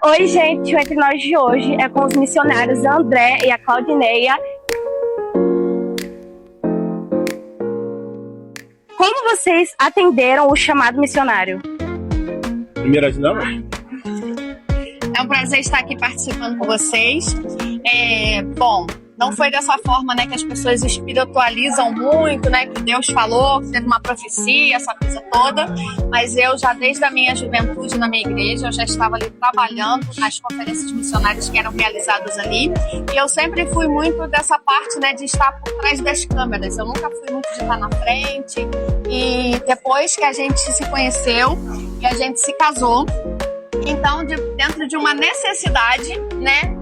Oi, gente, o Entre Nós de hoje é com os missionários André e a Claudineia. Como vocês atenderam o chamado missionário? Primeiras damas? É um prazer estar aqui participando com vocês. Bom, não foi dessa forma, né, que as pessoas espiritualizam muito, né, que Deus falou, que teve uma profecia, essa coisa toda, mas eu já desde a minha juventude na minha igreja, eu já estava ali trabalhando nas conferências missionárias que eram realizadas ali, e eu sempre fui muito dessa parte, né, de estar por trás das câmeras, eu nunca fui muito de estar na frente, e depois que a gente se conheceu, que a gente se casou, então dentro de uma necessidade, né,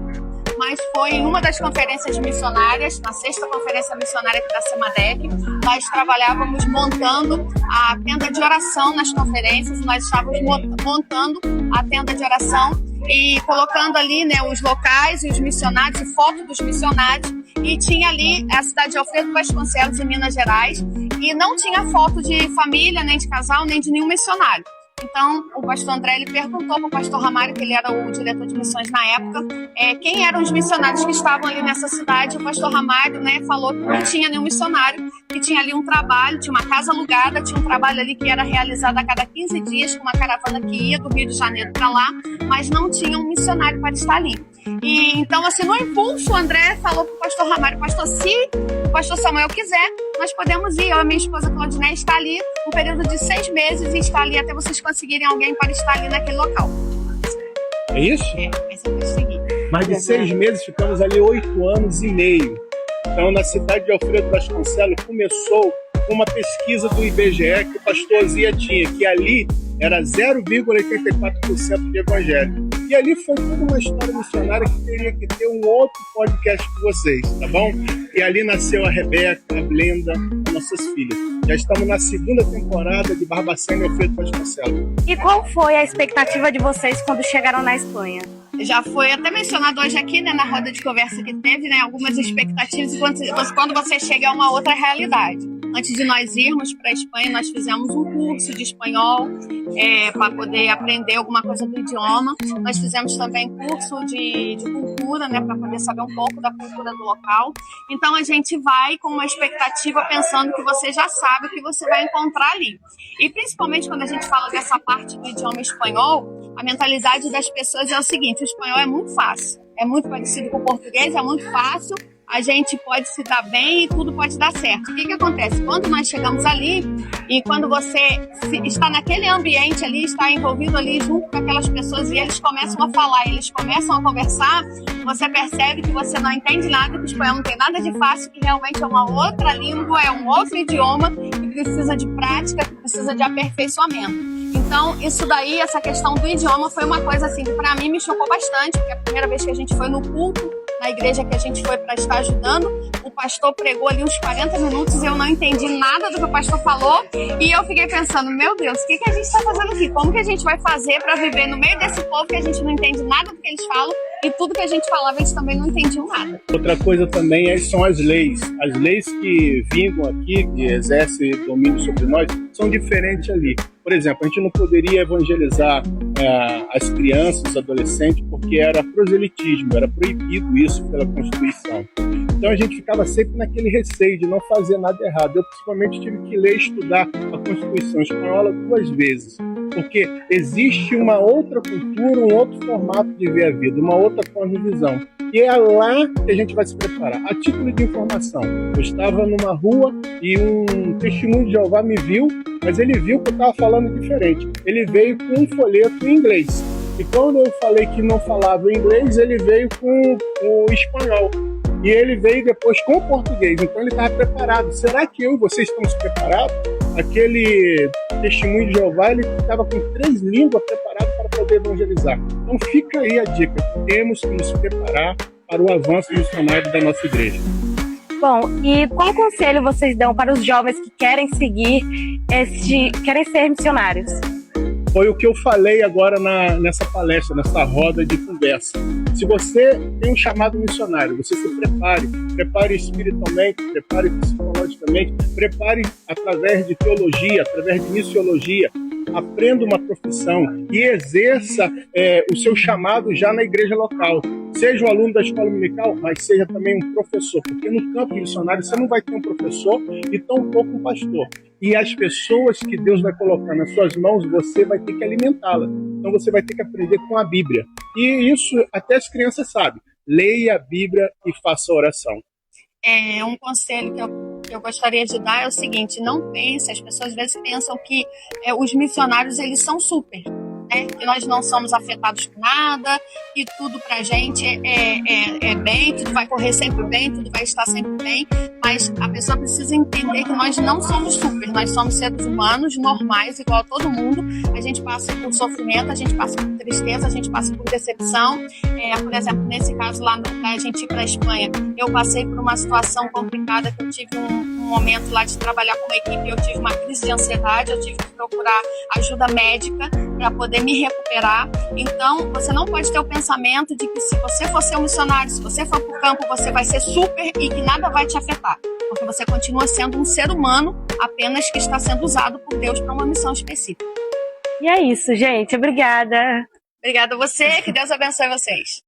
mas foi em uma das conferências missionárias, na 6ª conferência missionária aqui da Semadec, nós trabalhávamos montando a tenda de oração nas conferências, nós estávamos montando a tenda de oração e colocando ali, né, os locais e os missionários, e foto dos missionários, e tinha ali a cidade de Alfredo Vasconcelos, em Minas Gerais, e não tinha foto de família, nem de casal, nem de nenhum missionário. Então, o pastor André ele perguntou para o pastor Ramário, que ele era o diretor de missões na época, quem eram os missionários que estavam ali nessa cidade. O pastor Ramário, né, falou que não tinha nenhum missionário, que tinha ali um trabalho, tinha uma casa alugada, tinha um trabalho ali que era realizado a cada 15 dias com uma caravana que ia do Rio de Janeiro para lá, mas não tinha um missionário para estar ali. E então, assim, no impulso, o André falou para o pastor Ramário: pastor, se o pastor Samuel quiser, nós podemos ir. Eu e minha esposa Claudineia está ali um período de 6 meses e está ali até vocês conseguirem alguém para estar ali naquele local. É isso? Esse é o seguinte. Mais de 6 meses, ficamos ali 8 anos e meio. Então, na cidade de Alfredo Vasconcelos, começou uma pesquisa do IBGE que o pastor Zia tinha, que ali era 0,84% de evangélico. E ali foi toda uma história missionária que teria que ter um outro podcast com vocês, tá bom? E ali nasceu a Rebeca, a Blenda, as nossas filhas. Já estamos na 2ª temporada de Barbacena e Alfredo Vasconcelos. E qual foi a expectativa de vocês quando chegaram na Espanha? Já foi até mencionado hoje aqui, né, na roda de conversa que teve, né, algumas expectativas, quando você chega a uma outra realidade. Antes de nós irmos para a Espanha, nós fizemos um curso de espanhol para poder aprender alguma coisa do idioma. Nós fizemos também curso de cultura, né, para poder saber um pouco da cultura do local. Então, a gente vai com uma expectativa pensando que você já sabe o que você vai encontrar ali. E principalmente quando a gente fala dessa parte do idioma espanhol, a mentalidade das pessoas é o seguinte: o espanhol é muito fácil, é muito parecido com o português, é muito fácil, a gente pode se dar bem e tudo pode dar certo. O que acontece? Quando nós chegamos ali e quando você está naquele ambiente ali, está envolvido ali junto com aquelas pessoas e eles começam a falar, eles começam a conversar, você percebe que você não entende nada, que o espanhol não tem nada de fácil, que realmente é uma outra língua, é um outro idioma que precisa de prática, que precisa de aperfeiçoamento. Então, isso daí, essa questão do idioma foi uma coisa assim que para mim me chocou bastante, porque a primeira vez que a gente foi no culto, na igreja que a gente foi para estar ajudando, o pastor pregou ali uns 40 minutos e eu não entendi nada do que o pastor falou e eu fiquei pensando, meu Deus, o que a gente está fazendo aqui? Como que a gente vai fazer para viver no meio desse povo que a gente não entende nada do que eles falam e tudo que a gente falava eles também não entendiam nada? Outra coisa também são as leis. As leis que vingam aqui, que exercem domínio sobre nós, são diferentes ali. Por exemplo, a gente não poderia evangelizar as crianças, os adolescentes, porque era proselitismo, era proibido isso pela Constituição. Então a gente ficava sempre naquele receio de não fazer nada errado. Eu principalmente tive que ler e estudar a Constituição espanhola 2 vezes, porque existe uma outra cultura, um outro formato de ver a vida, uma outra cosmovisão. E é lá que a gente vai se preparar. A título de informação, eu estava numa rua e um testemunho de Jeová me viu, mas ele viu que eu estava falando diferente. Ele veio com um folheto em inglês. E quando eu falei que não falava inglês, ele veio com o espanhol. E ele veio depois com o português. Então ele estava preparado. Será que eu e vocês estamos preparados? Aquele testemunho de Jeová, ele estava com 3 línguas preparadas para poder evangelizar. Então fica aí a dica. Temos que nos preparar para o avanço missionário da nossa igreja. Bom, e qual conselho vocês dão para os jovens que querem seguir querem ser missionários? Foi o que eu falei agora nessa palestra, nessa roda de conversa. Se você tem um chamado missionário, você se prepare espiritualmente, prepare psicologicamente, prepare através de teologia, através de missiologia, aprenda uma profissão e exerça o seu chamado já na igreja local. Seja um aluno da escola dominical, mas seja também um professor, porque no campo missionário você não vai ter um professor e tampouco um pastor. E as pessoas que Deus vai colocar nas suas mãos, você vai ter que alimentá-las. Então você vai ter que aprender com a Bíblia. E isso até as crianças sabem. Leia a Bíblia e faça oração. Um conselho que eu gostaria de dar é o seguinte: não pense, as pessoas às vezes pensam que os missionários eles são super, né? Que nós não somos afetados por nada, que tudo pra gente é bem, tudo vai correr sempre bem, tudo vai estar sempre bem, mas a pessoa precisa entender que nós não somos super, nós somos seres humanos normais, igual a todo mundo. A gente passa por sofrimento, a gente passa por tristeza, a gente passa por decepção. Por exemplo, nesse caso lá da gente ir para a Espanha, eu passei por uma situação complicada, que eu tive um momento lá de trabalhar com uma equipe, eu tive uma crise de ansiedade, eu tive que procurar ajuda médica para poder me recuperar. Então, você não pode ter o pensamento de que se você for ser um missionário, se você for para o campo, você vai ser super e que nada vai te afetar, porque você continua sendo um ser humano, apenas que está sendo usado por Deus para uma missão específica. E é isso, gente. Obrigada. Obrigada a você, que Deus abençoe vocês.